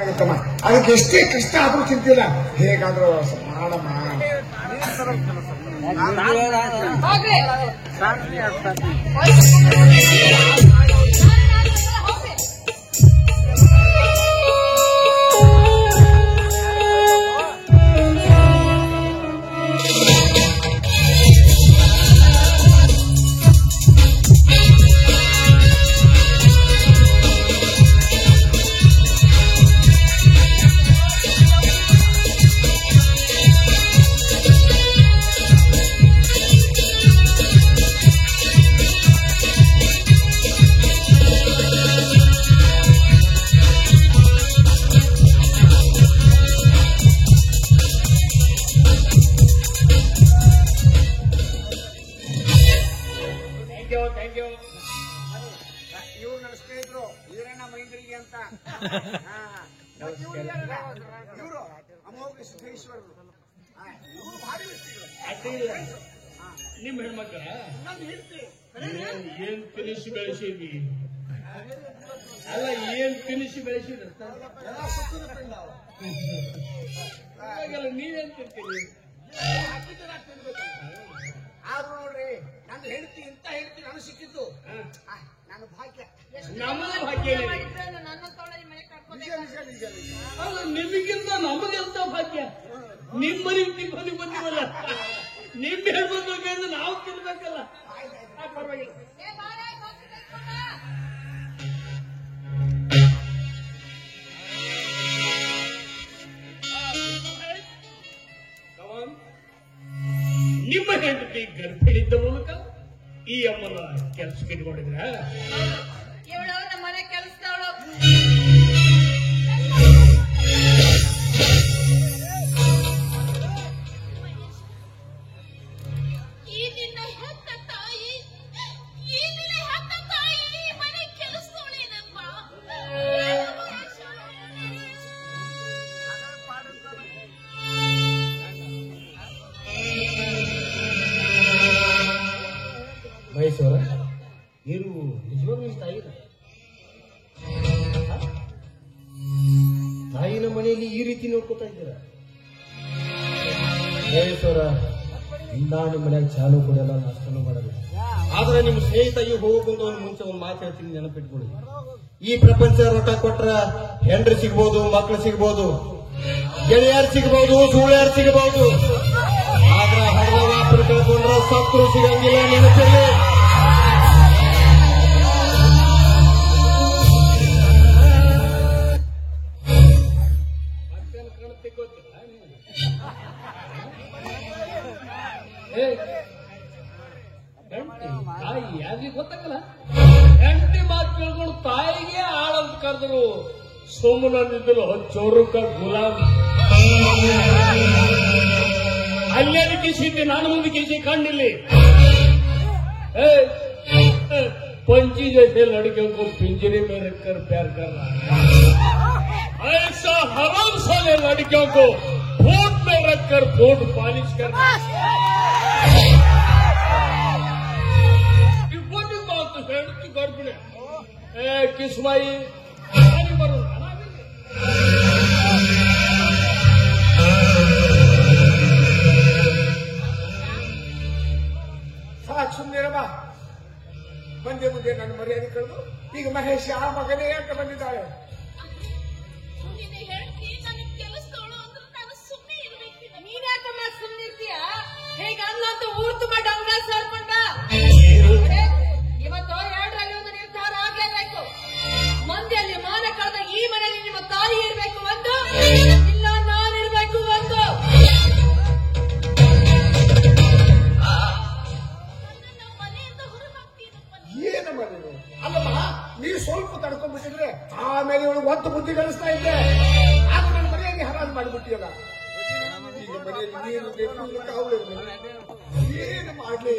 ಆಗುತ್ತಮ್ಮ. ಅದಕ್ಕೆ ಎಷ್ಟೇ ಕಷ್ಟ ಆದ್ರೂ ಚಿಂತಿಲ್ಲ, ಹೇಗಾದ್ರೂ ಮಾಡಮ್ಮ. ಇವ್ರು ನನ್ನ ಸ್ನೇಹಿತರು ಈರಣ್ಣ ಮೈಂದ್ರಿಗೆ ಅಂತ. ಇವರು ಅಮೋಘ ಸಿದ್ದೇಶ್ವರರು. ಇವರು ಭಾರಿ ವ್ಯಕ್ತಿಗಳು. ನಿಮ್ಮ ಹೆಣ್ಮಕ್ಳ ನನ್ನ ಹೆಂಡತಿ ಏನ್ ತಿನಿಸಿ ಬೆಳೆಸಿದ್ವಿ? ಅಲ್ಲ, ಏನ್ ತಿನಿಸಿ ಬೆಳೆಸಿದ್ರ? ಎಲ್ಲ ಸುತ್ತಿನ ಪಿಂಡ ಅವರು. ನೀವೇನ್ ತಿಂತೀರಿ? ಆದ್ರೂ ನೋಡ್ರಿ, ನನ್ನ ಹೆಂಡತಿ ಇಂತ ಹೆಂಡತಿ ನನಗೆ ಸಿಕ್ಕಿದ್ದು ನನ್ನ ಭಾಗ್ಯ. ನಮ್ಮದ ಭಾಗ್ಯ. ನಿಜ ನಿಜ ನಿಜ ನಿಜ. ಅಲ್ಲ, ನಿಮಗಿಂತ ನಮಗೆಂತ ಭಾಗ್ಯ. ನಿಮ್ಮ ಮನೆಗೆ ಬಂದಿವಲ್ಲ, ನಿಮ್ ಹೆಣ್ಮಕ್ಳು ಕೇಳಿದ್ರೆ ನಾವು ತಿನ್ಬೇಕಲ್ಲ. ಪರವಾಗಿಲ್ಲ. ನಿಮ್ಮ ಹೆಂಡತಿ ಗರ್ಭಿಣಿದ್ದ ಮೂಲಕ ಈ ಅಮ್ಮನ ಕೆಲಸಕ್ಕೆ ಇಟ್ಕೊಂಡಿದ್ರ? ಇವಳು ನಮ್ಮ ಮನೆ ಕೆಲಸದವಳು. ಈ ನಿನ್ನ ಹೆತ್ತ ತಾಯಿ, ಈ ನಿನ್ನ ಹೆತ್ತ ತಾಯಿ ಈ ಮನೆ ಕೆಲಸದವಳೇನಪ್ಪ. ಮಹೇಶ್ವರ, ನೀನು ನಿಜವಾಗ್ಲೂ ತಾಯಿನ ಮನೆಯಲ್ಲಿ ಈ ರೀತಿ ನೋಡ್ಕೋತಾ ಇದ್ದೀರಾ? ಮಹೇಶ್ವರ, ನಾನು ಮನೆಯಾಗ ಚಾಲು ಕೊಡಲ್ಲ, ನಾಷ್ಟನೂ ಮಾಡಲ್ಲ. ಆದ್ರೆ ನಿಮ್ಮ ಸ್ನೇಹಿತ ಈ ಹೋಗೋಕ್ಕಿಂತ ಒಂದು ಮುಂಚೆ ಒಂದು ಮಾತು ಹೇಳ್ತೀನಿ, ನೆನಪಿಟ್ಕೊಳ್ಳಿ. ಈ ಪ್ರಪಂಚ ರೊಕ್ಕ ಕೊಟ್ರ ಹೆಂಡ್ರು ಸಿಗ್ಬೋದು, ಮಕ್ಳು ಸಿಗ್ಬೋದು, ಗೆಳೆಯರು ಸಿಗ್ಬೋದು, ಸುಳ್ಳ್ಯಾರು ಸಿಗಬಹುದು. ಆದ್ರೆ ಹಣದ ವ್ಯಾಪಾರ ಕಳ್ಕೊಂಡ್ರೆ ಸತ್ರು ಸಿಗಂಗಿಲ್ಲ, ನೆನಪಿರ್ಲಿ. ತಾಯಿ ಯಾರಿಗೆ ಗೊತ್ತಾಗಲ್ಲ. ಹೆಂಡತಿ ಮಾತು ಕೇಳ್ಕೊಂಡು ತಾಯಿಗೆ ಆಳಂತ ಕರೆದ್ರು ಸುಮ್ಮನಿದ್ರು ಚೋರುಕ ಗುಲಾಮ್. ಅಲ್ಲೇನು ಕಿಸಿದ್ದೆ, ನಾನು ಮುಂದೆ ಕಿಸಿ ಕಾಣಿಲ್ಲಿ. पंची जैसे लड़कियों को पिंजरे में रखकर प्यार करना, ऐसा हराम साले लड़कियों को फोट में रखकर फोट पॉलिश करना. इब्बनी बात हेळती गर्भिणी किस्माई बरून ಸಾಕು ಸುಮ್ಮನಿರಮ್ಮ. ಮುಂದೆ ಮುಂದೆ ನನ್ನ ಮರ್ಯಾದೆ ಕಳೆದು ಈಗ ಮಹೇಶ್ ಆ ಮಗನೇ ಅಂತ ಬಂದಿದ್ದಾಳೆ. ನಿನ್ನ ಹೆಂಡತಿ ನನಗೆ ಕೆಲಸದವಳು ಅಂದ್ರೆ ನಾನು ಸುಮ್ಮನೆ ಇರ್ಬೇಕಿಲ್ಲ. ನೀನ್ಯಾಕಮ್ಮ ಸುಮ್ಮನಿರ್ತೀಯ? ಹೇಗಲ್ಲ ಅಂತ ಊರು ತುಂಬ ಡಂಗ ಸೇರ್ಕೊಂಡ. ಇವತ್ತು ಎರಡರಲ್ಲಿ ಒಂದು ನಿರ್ಧಾರ ಆಗ್ಲೇಬೇಕು. ಮಂದಿಯಲ್ಲಿ ಮಾನ ಕಳೆದ ಈ ಮನೆಯಲ್ಲಿ ನಿಮ್ಮ ತಾಯಿ ಇರ್ಬೇಕು ಒಂದು, ಇಲ್ಲ ನಾನಿರ್ಬೇಕು ಒಂದು. ಏನಮ್ಮ ನೀನು? ಅಲ್ಲಮ್ಮ, ನೀವು ಸ್ವಲ್ಪ ತಡ್ಕೊಂಡ್ಬಿಟ್ಟಿದ್ರೆ ಆಮೇಲೆ ಇವಳು ಒತ್ತು ಬುದ್ಧಿ ಕಳಿಸ್ತಾ ಇದ್ದೆ. ಆಗ ನನ್ನ ಮನೆಯಾಗಿ ಹರಾಜು ಮಾಡಿಬಿಟ್ಟಿಯಲ್ಲ. ಈಗ ಮನೆಯಲ್ಲಿ ನೀನು ಬೇಕು, ಅವಳು ಏನು ಮಾಡ್ಲಿ?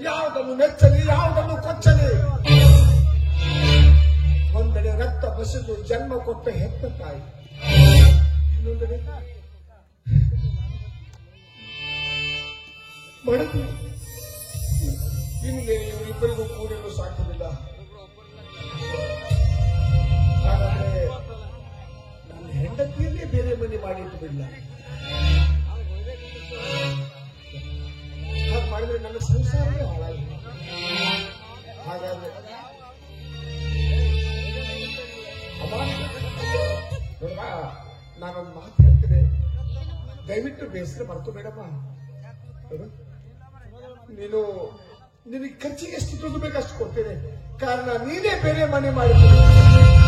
ಯಾವುದನ್ನು ಮೆಚ್ಚಲಿ, ಯಾವುದನ್ನು ಕೊಚ್ಚಲಿ? ಒಂದೆಡೆ ರಕ್ತ ಬಸಿದು ಜನ್ಮ ಕೊಟ್ಟ ಹೆತ್ತ ತಾಯಿ, ಇನ್ನೊಂದೆಡೆ ಬಡದು. ಇನ್ನು ಇವರಿಬ್ಬರಿಗೂ ಕೂಡಲು ಸಾಧ್ಯವಿಲ್ಲ. ಹಾಗಾದ್ರೆ ನನ್ನ ಬೇರೆ ಮನೆ ಮಾಡಿಟ್ಟು ಬಿಡಲ್ಲ. ಹಾಗೆ ಮಾಡಿದ್ರೆ ನನ್ನ ಸಂಸಾರವೇ ಹಾಳಾಗಿದೆ. ಹಾಗಾದ್ರೆ ನೋಡಮ್ಮ, ನಾನೊಂದು ಮಾತು ಹೇಳ್ತೇನೆ, ದಯವಿಟ್ಟು ಬೇಸರ ಬರ್ತು ಬೇಡಮ್ಮ. ನೀನು ನಿನಗೆ ಖರ್ಚಿಗೆ ಎಷ್ಟು ದುಡ್ಡು ಬೇಕಷ್ಟು ಕೊಡ್ತೇನೆ, ಕಾರಣ ನೀನೇ ಬೇರೆ ಮನೆ ಮಾಡಿದ್ದೀನಿ.